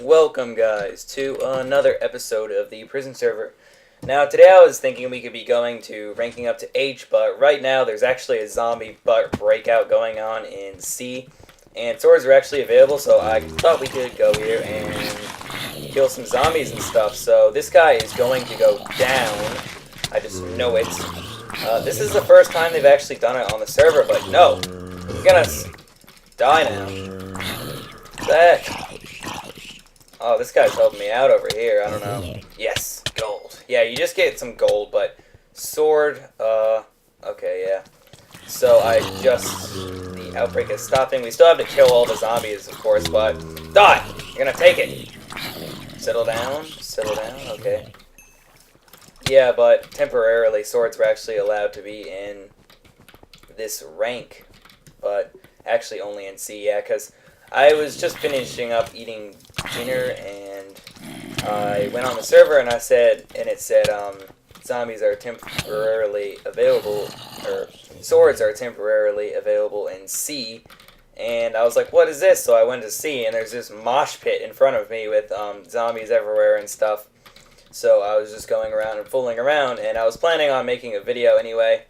Welcome, guys, to another episode of the prison server. Now, today I was thinking we could be going to ranking up to H, but right now there's actually a zombie butt breakout going on in C, and swords are actually available, so I thought we could go here and kill some zombies and stuff. So this guy is going to go down. I just know it. This is the first time they've actually done it on the server, but no. You're gonna die now. What the heck? Oh, this guy's helping me out over here. I don't know. Yes, gold. Yeah, you just get some gold, but sword, okay, yeah. So the outbreak is stopping. We still have to kill all the zombies, of course, but die! You're gonna take it. Settle down, okay. Yeah, but temporarily, swords were actually allowed to be in this rank, but actually only in C, yeah, because I was just finishing up eating dinner, and I went on the server, and it said, zombies are temporarily available, or swords are temporarily available in C, and I was like, what is this? So I went to C, and there's this mosh pit in front of me with zombies everywhere and stuff. So I was just going around and fooling around, and I was planning on making a video anyway.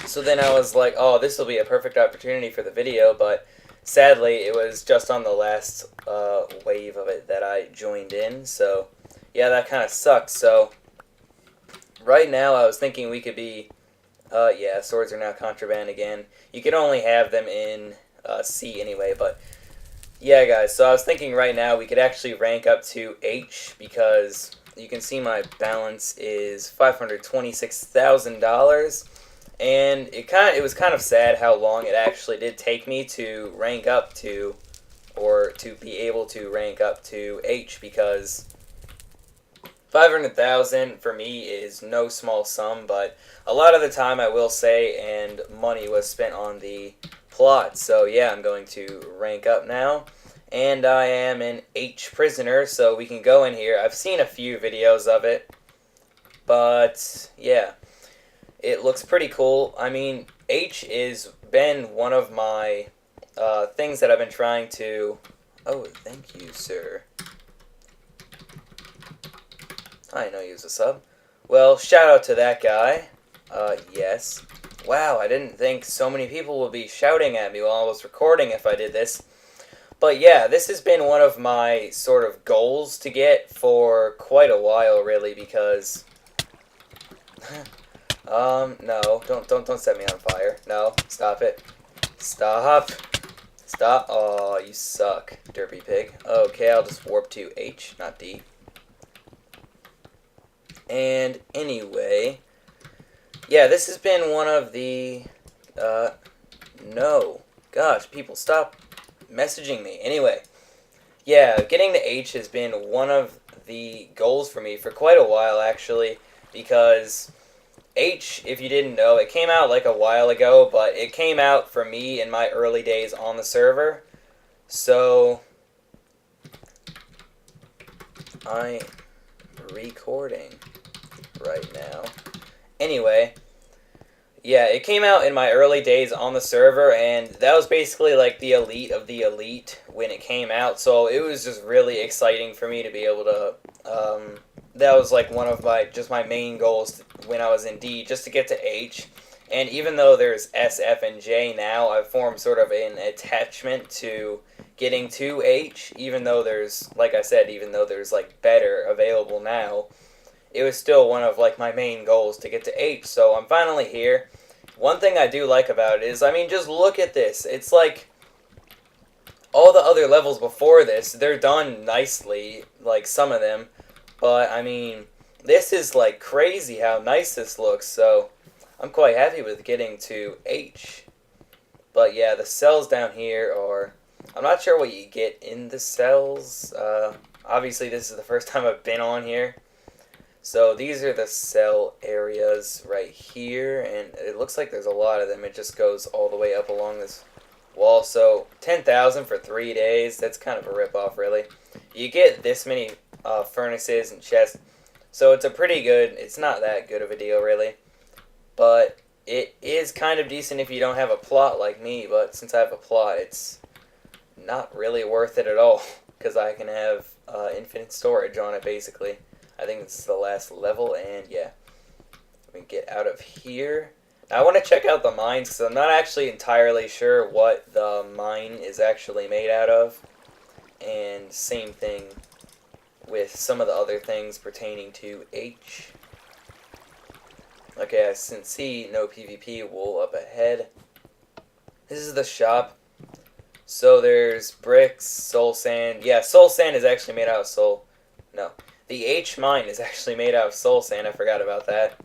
So then I was like, oh, this will be a perfect opportunity for the video, but sadly, it was just on the last wave of it that I joined in, so yeah, that kind of sucked. So right now, I was thinking we could be, yeah, swords are now contraband again. You could only have them in C anyway, but yeah, guys, so I was thinking right now we could actually rank up to H, because you can see my balance is $526,000. And it was kind of sad how long it actually did take me to rank up to, or to be able to rank up to H, because 500,000 for me is no small sum, but a lot of the time I will say, and money was spent on the plot. So yeah, I'm going to rank up now, and I am an H prisoner, so we can go in here. I've seen a few videos of it, but yeah. It looks pretty cool. I mean, H has been one of my things that I've been trying to... Oh, thank you, sir. I didn't know he was a sub. Well, shout out to that guy. Yes. Wow, I didn't think so many people would be shouting at me while I was recording if I did this. But yeah, this has been one of my sort of goals to get for quite a while, really, because... no, don't set me on fire. No, stop it. Stop. Stop. Oh, you suck, derpy pig. Okay, I'll just warp to H, not D. And anyway, yeah, this has been one of the, no. Gosh, people, stop messaging me. Anyway, yeah, getting to H has been one of the goals for me for quite a while, actually, because H, if you didn't know, it came out like a while ago, but it came out for me in my early days on the server. So I'm recording right now. Anyway, yeah, it came out in my early days on the server, and that was basically like the elite of the elite when it came out. So it was just really exciting for me to be able to that was like one of my main goals when I was in D, just to get to H. And even though there's S, F, and J now, I've formed sort of an attachment to getting to H, even though there's, like I said, even though there's like better available now, it was still one of like my main goals to get to H. So I'm finally here. One thing I do like about it is, I mean, just look at this. It's like all the other levels before this, they're done nicely, like some of them. But, I mean, this is, like, crazy how nice this looks, so I'm quite happy with getting to H. But, yeah, the cells down here are... I'm not sure what you get in the cells. Obviously, this is the first time I've been on here. So, these are the cell areas right here, and it looks like there's a lot of them. It just goes all the way up along this wall. So, 10,000 for 3 days. That's kind of a ripoff, really. You get this many... furnaces and chests, so it's a pretty good, it's not that good of a deal really, but it is kind of decent if you don't have a plot like me, but since I have a plot, it's not really worth it at all, because I can have infinite storage on it, basically. I think this is the last level, and yeah. We can get out of here. Now, I want to check out the mines, because I'm not actually entirely sure what the mine is actually made out of. And same thing with some of the other things pertaining to H. Okay, I can see no PvP wool up ahead. This is the shop. So there's bricks, soul sand. Yeah, soul sand is actually made out of soul. No. The H mine is actually made out of soul sand. I forgot about that.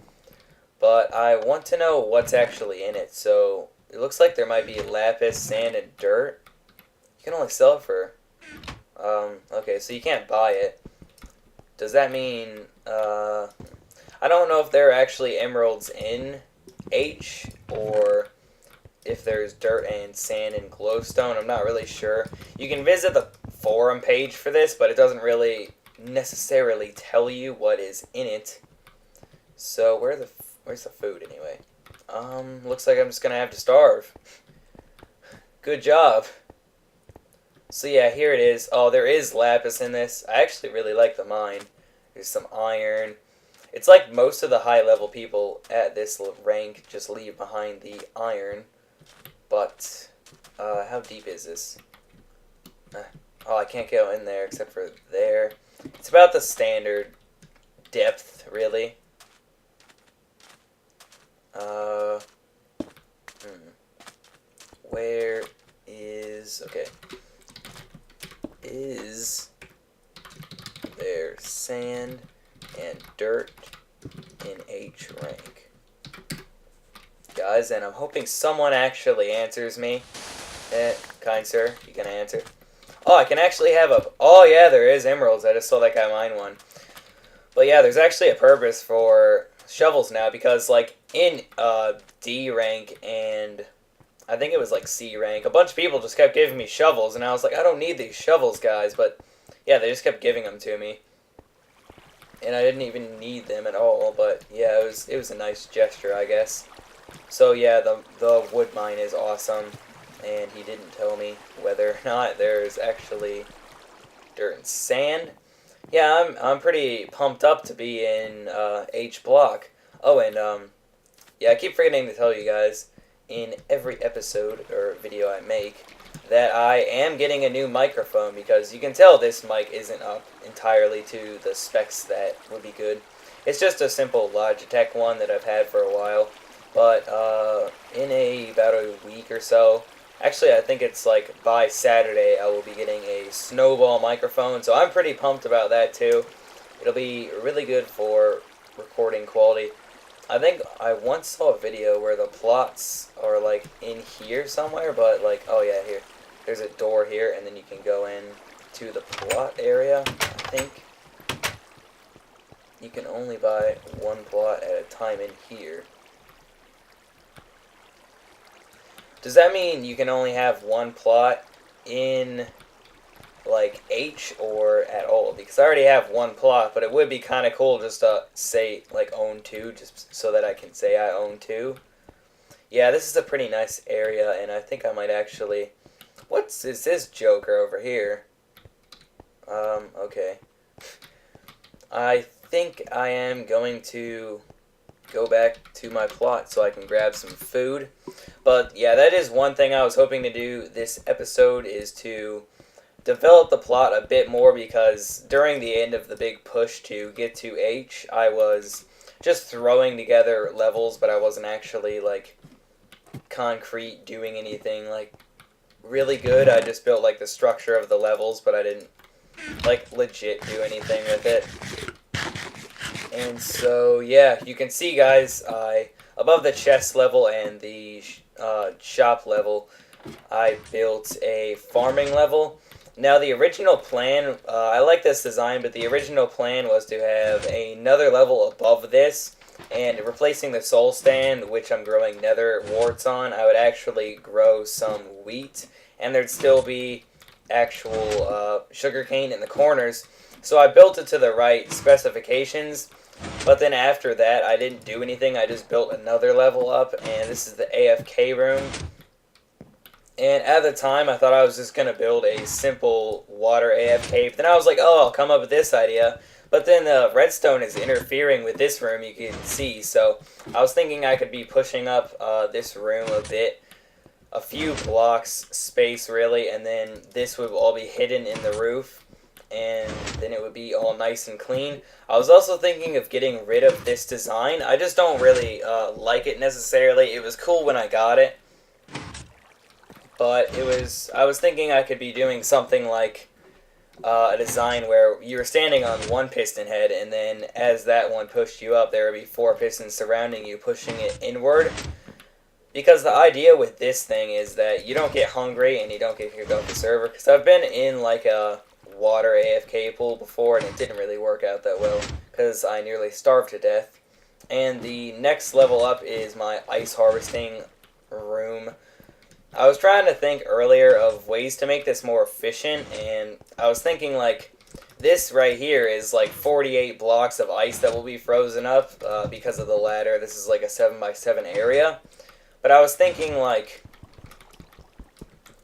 But I want to know what's actually in it. So it looks like there might be lapis, sand, and dirt. You can only sell it for... okay, so you can't buy it. Does that mean... I don't know if there are actually emeralds in H, or if there's dirt and sand and glowstone. I'm not really sure. You can visit the forum page for this, but it doesn't really necessarily tell you what is in it. So where's the food anyway? Looks like I'm just gonna have to starve. Good job. So yeah, here it is. Oh, there is lapis in this. I actually really like the mine. There's some iron. It's like most of the high level people at this rank just leave behind the iron. But, how deep is this? Oh, I can't go in there except for there. It's about the standard depth, really. Where is... Okay. Is there sand and dirt in H rank? Guys, and I'm hoping someone actually answers me. Kind sir, you can answer. Oh, I can actually have a... Oh, yeah, there is emeralds. I just saw that guy mine one. But yeah, there's actually a purpose for shovels now, because, like, in D rank and I think it was, like, C rank, a bunch of people just kept giving me shovels, and I was like, I don't need these shovels, guys. But yeah, they just kept giving them to me. And I didn't even need them at all, but yeah, it was a nice gesture, I guess. So yeah, the wood mine is awesome, and he didn't tell me whether or not there's actually dirt and sand. Yeah, I'm pretty pumped up to be in H block. Oh, and yeah, I keep forgetting to tell you guys in every episode or video I make that I am getting a new microphone, because you can tell this mic isn't up entirely to the specs that would be good. It's just a simple Logitech one that I've had for a while. But in about a week or so, actually I think it's like by Saturday, I will be getting a snowball microphone. So I'm pretty pumped about that too. It'll be really good for recording quality. I think I once saw a video where the plots are like in here somewhere, but like, oh yeah, here. There's a door here, and then you can go in to the plot area, I think. You can only buy one plot at a time in here. Does that mean you can only have one plot in, like, H or at all? Because I already have one plot, but it would be kind of cool just to say, like, own two, just so that I can say I own two. Yeah, this is a pretty nice area, and I think I might actually... What's is this joker over here? Okay. I think I am going to go back to my plot so I can grab some food. But yeah, that is one thing I was hoping to do this episode, is to develop the plot a bit more, because during the end of the big push to get to H, I was just throwing together levels, but I wasn't actually, like, concrete doing anything, like, really good. I just built, like, the structure of the levels, but I didn't, like, legit do anything with it. And so, yeah, you can see, guys, above the chest level and the shop level, I built a farming level. Now, the original plan, I like this design, but the original plan was to have another level above this, and replacing the soul stand, which I'm growing nether warts on, I would actually grow some wheat, and there'd still be actual sugarcane in the corners. So I built it to the right specifications, but then after that, I didn't do anything. I just built another level up, and this is the AFK room. And at the time, I thought I was just going to build a simple water AFK. But then I was like, oh, I'll come up with this idea. But then the redstone is interfering with this room, you can see. So I was thinking I could be pushing up this room a bit. A few blocks space, really. And then this would all be hidden in the roof. And then it would be all nice and clean. I was also thinking of getting rid of this design. I just don't really like it necessarily. It was cool when I got it. But I was thinking I could be doing something like a design where you were standing on one piston head, and then as that one pushed you up, there would be 4 pistons surrounding you, pushing it inward. Because the idea with this thing is that you don't get hungry and you don't get kicked off the server. Because I've been in like a water AFK pool before, and it didn't really work out that well because I nearly starved to death. And the next level up is my ice harvesting room. I was trying to think earlier of ways to make this more efficient, and I was thinking like this right here is like 48 blocks of ice that will be frozen up because of the ladder. This is like a 7x7 area. But I was thinking like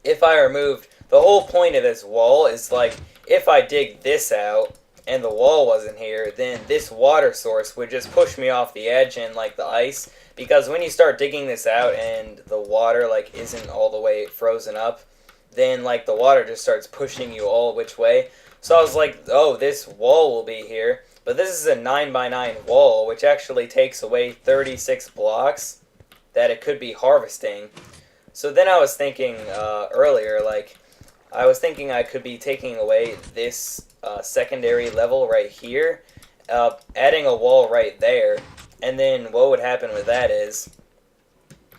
if I removed the whole point of this wall is like if I dig this out and the wall wasn't here, then this water source would just push me off the edge and like the ice. Because when you start digging this out and the water like isn't all the way frozen up, then like the water just starts pushing you all which way. So I was like, oh, this wall will be here. But this is a 9x9 wall, which actually takes away 36 blocks that it could be harvesting. So then I was thinking earlier, like, I was thinking I could be taking away this secondary level right here, adding a wall right there. And then what would happen with that is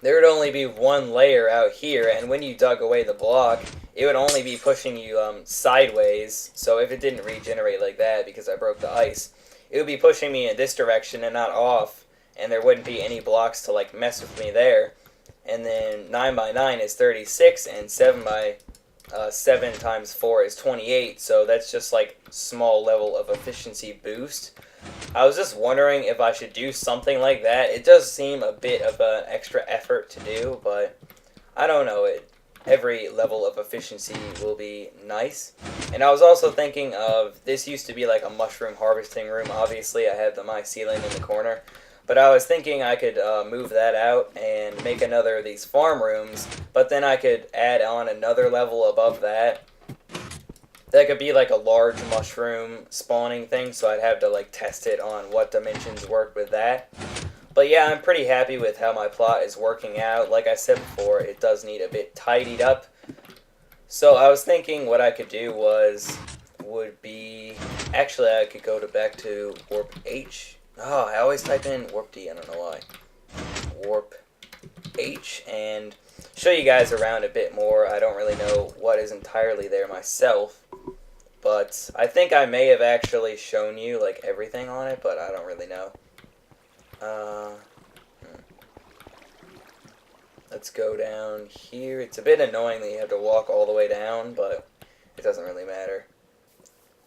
there would only be one layer out here, and when you dug away the block, it would only be pushing you sideways. So if it didn't regenerate like that because I broke the ice, it would be pushing me in this direction and not off, and there wouldn't be any blocks to like mess with me there. And then 9x9 is 36, and 7 times 4 is 28, so that's just like small level of efficiency boost. I was just wondering if I should do something like that. It does seem a bit of an extra effort to do, but I don't know. Every level of efficiency will be nice. And I was also thinking of, this used to be like a mushroom harvesting room. Obviously, I have my ceiling in the corner. But I was thinking I could move that out and make another of these farm rooms, but then I could add on another level above that. That could be like a large mushroom spawning thing, so I'd have to like test it on what dimensions work with that. But yeah, I'm pretty happy with how my plot is working out. Like I said before, it does need a bit tidied up. So I was thinking what I could do would be, actually I could go back to warp H. Oh, I always type in warp D, I don't know why. Warp H, and show you guys around a bit more. I don't really know what is entirely there myself, but I think I may have actually shown you like everything on it, but I don't really know. Let's go down here. It's a bit annoying that you have to walk all the way down, but it doesn't really matter.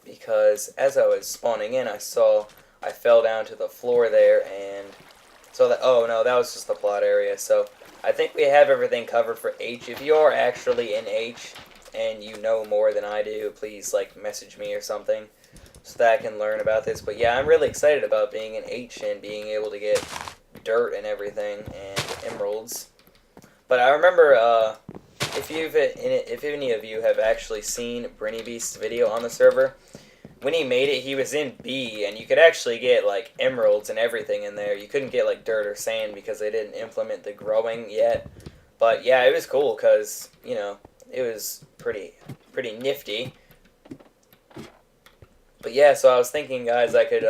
Because as I was spawning in, I fell down to the floor there, and so that, oh no, that was just the plot area. So I think we have everything covered for H. If you are actually in H and you know more than I do, please like message me or something so that I can learn about this. But yeah, I'm really excited about being in H and being able to get dirt and everything and emeralds. But I remember if any of you have actually seen Brinny Beast's video on the server, when he made it, he was in B, and you could actually get, like, emeralds and everything in there. You couldn't get, like, dirt or sand because they didn't implement the growing yet. But, yeah, it was cool because, you know, it was pretty nifty. But, yeah, so I was thinking, guys, I could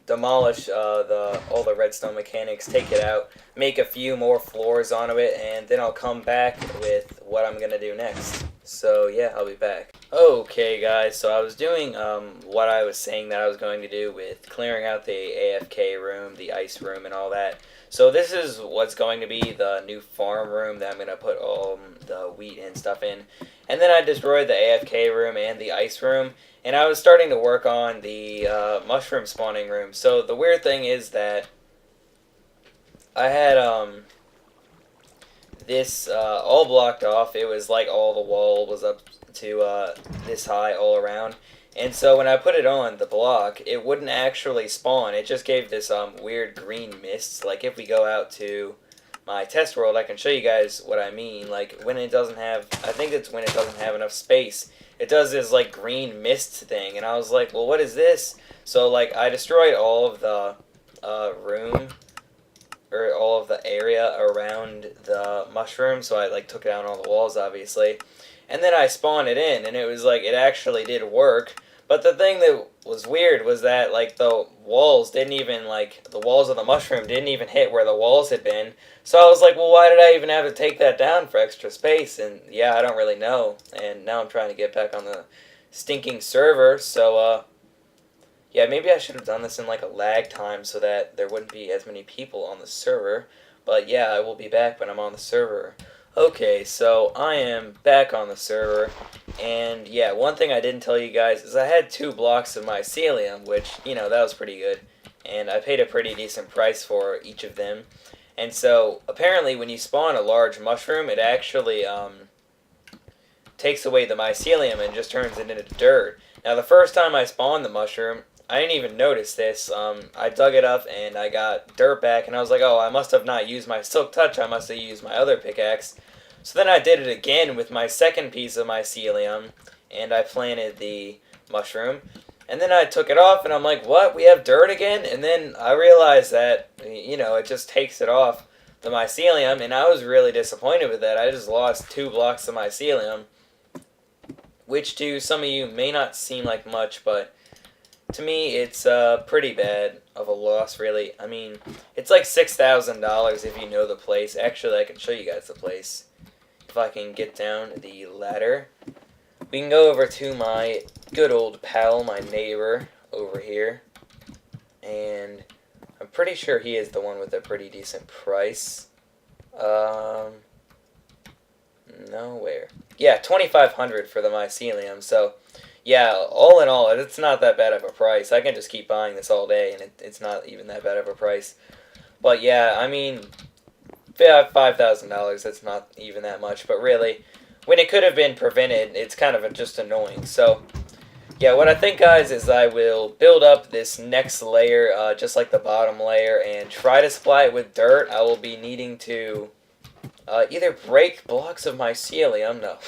demolish all the redstone mechanics, take it out, make a few more floors onto it, and then I'll come back with what I'm going to do next. So, yeah, I'll be back. Okay, guys, so I was doing what I was saying that I was going to do with clearing out the AFK room, the ice room, and all that. So this is what's going to be the new farm room that I'm going to put all the wheat and stuff in. And then I destroyed the AFK room and the ice room, and I was starting to work on the mushroom spawning room. So the weird thing is that I had this all blocked off. It was like all the wall was up to this high all around. And so when I put it on the block, it wouldn't actually spawn. It just gave this weird green mist. Like if we go out to my test world, I can show you guys what I mean. Like when it doesn't have, I think it's when it doesn't have enough space, it does this like green mist thing. And I was like, well, what is this? So like I destroyed all of the room, or all of the area around the mushroom, so I like took down all the walls obviously, and then I spawned it in, and it was like it actually did work. But the thing that was weird was that like the walls didn't even, like the walls of the mushroom didn't even hit where the walls had been. So I was like, well, why did I even have to take that down for extra space? And yeah, I don't really know. And now I'm trying to get back on the stinking server, so yeah, maybe I should have done this in like a lag time so that there wouldn't be as many people on the server. But yeah, I will be back when I'm on the server. Okay, so I am back on the server. And yeah, one thing I didn't tell you guys is I had 2 blocks of mycelium, which, you know, that was pretty good. And I paid a pretty decent price for each of them. And so apparently when you spawn a large mushroom, it actually takes away the mycelium and just turns it into dirt. Now the first time I spawned the mushroom, I didn't even notice this. I dug it up and I got dirt back, and I was like, oh, I must have not used my silk touch. I must have used my other pickaxe. So then I did it again with my second piece of mycelium, and I planted the mushroom. And then I took it off, and I'm like, what? We have dirt again? And then I realized that, you know, it just takes it off the mycelium, and I was really disappointed with that. I just lost 2 blocks of mycelium, which to some of you may not seem like much, but to me, it's pretty bad of a loss, really. I mean, it's like $6,000 if you know the place. Actually, I can show you guys the place. If I can get down the ladder. We can go over to my good old pal, my neighbor, over here. And I'm pretty sure he is the one with a pretty decent price. Nowhere. Yeah, $2,500 for the mycelium, so yeah, all in all, it's not that bad of a price. I can just keep buying this all day, and it's not even that bad of a price. But yeah, I mean, $5,000, that's not even that much. But really, when it could have been prevented, it's kind of just annoying. So yeah, what I think, guys, is I will build up this next layer, just like the bottom layer, and try to supply it with dirt. I will be needing to either break blocks of mycelium, no.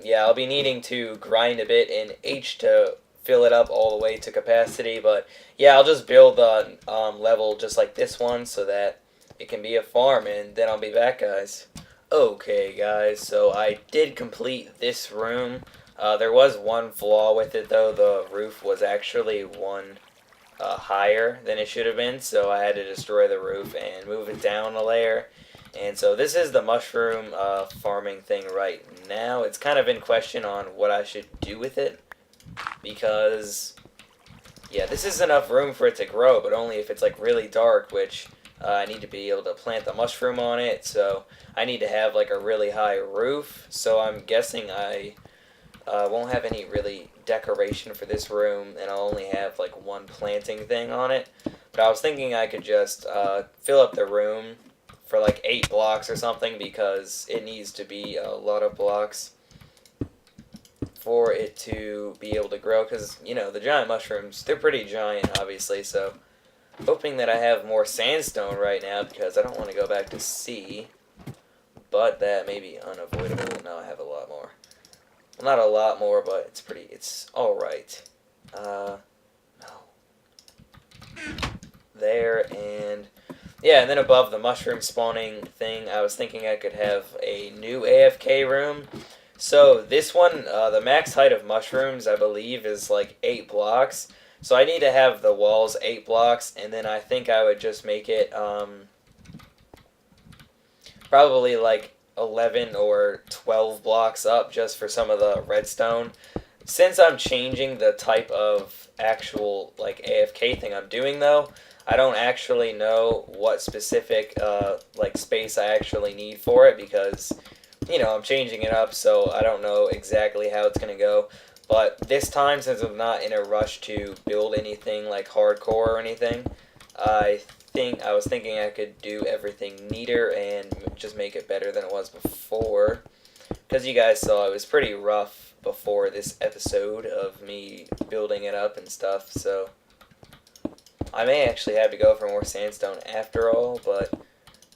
Yeah, I'll be needing to grind a bit in H to fill it up all the way to capacity, but yeah, I'll just build a level just like this one so that it can be a farm, and then I'll be back, guys. Okay, guys, so I did complete this room. There was one flaw with it, though. The roof was actually one higher than it should have been, so I had to destroy the roof and move it down a layer. And so this is the mushroom farming thing right now. It's kind of in question on what I should do with it, because yeah, this is enough room for it to grow, but only if it's like really dark, which I need to be able to plant the mushroom on it, so I need to have like a really high roof. So I'm guessing I won't have any really decoration for this room, and I'll only have like one planting thing on it. But I was thinking I could just fill up the room for like 8 blocks or something, because it needs to be a lot of blocks for it to be able to grow, because, you know, the giant mushrooms, they're pretty giant, obviously. So hoping that I have more sandstone right now, because I don't want to go back to sea, but that may be unavoidable. Now I have a lot more. Well, not a lot more, but it's alright. No. There, and yeah, and then above the mushroom spawning thing, I was thinking I could have a new AFK room. So this one, the max height of mushrooms, I believe, is like 8 blocks. So I need to have the walls 8 blocks, and then I think I would just make it probably like 11 or 12 blocks up just for some of the redstone. Since I'm changing the type of actual like AFK thing I'm doing, though, I don't actually know what specific like space I actually need for it, because, you know, I'm changing it up, so I don't know exactly how it's going to go. But this time, since I'm not in a rush to build anything like hardcore or anything, I I was thinking I could do everything neater and just make it better than it was before. Because you guys saw it was pretty rough before this episode of me building it up and stuff, so I may actually have to go for more sandstone after all, but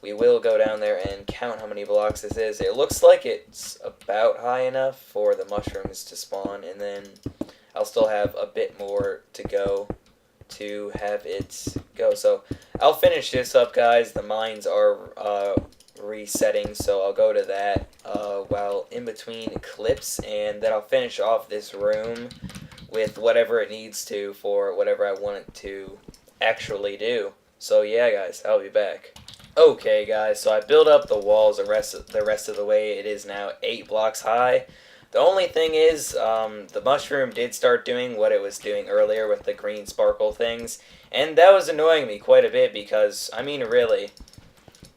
we will go down there and count how many blocks this is. It looks like it's about high enough for the mushrooms to spawn, and then I'll still have a bit more to go to have it go. So I'll finish this up, guys. The mines are resetting, so I'll go to that while in between clips, and then I'll finish off this room with whatever it needs to for whatever I want it to actually do. So yeah, guys, I'll be back. Okay, guys, so I built up the walls the rest of the way. It is now 8 blocks high. The only thing is, the mushroom did start doing what it was doing earlier with the green sparkle things, and that was annoying me quite a bit because, I mean, really,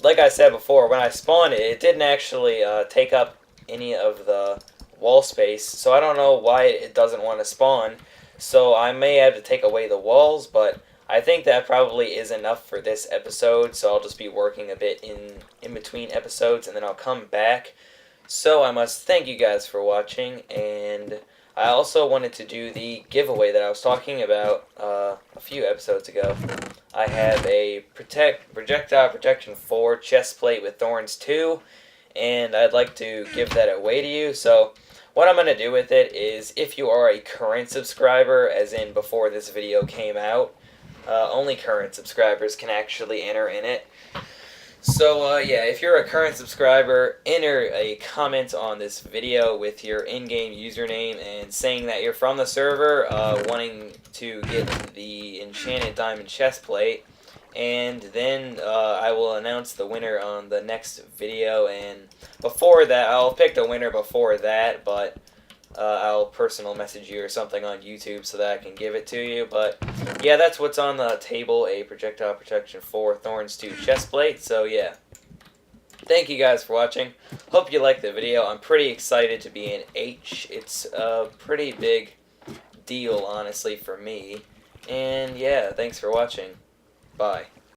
like I said before, when I spawned it, it didn't actually take up any of the wall space, so I don't know why it doesn't want to spawn, so I may have to take away the walls, but I think that probably is enough for this episode, so I'll just be working a bit in between episodes, and then I'll come back. So I must thank you guys for watching, and I also wanted to do the giveaway that I was talking about a few episodes ago. I have a Projectile Protection 4 chest plate with Thorns 2, and I'd like to give that away to you. So what I'm going to do with it is, if you are a current subscriber, as in before this video came out, only current subscribers can actually enter in it. So yeah, if you're a current subscriber, enter a comment on this video with your in-game username and saying that you're from the server, wanting to get the enchanted diamond chest plate, and then I will announce the winner on the next video. And before that, I'll pick the winner before that, but I'll personal message you or something on YouTube so that I can give it to you. But yeah, that's what's on the table, a Projectile Protection 4 Thorns 2 chest plate. So yeah, thank you guys for watching. Hope you liked the video. I'm pretty excited to be in H. It's a pretty big deal, honestly, for me. And yeah, thanks for watching. Bye.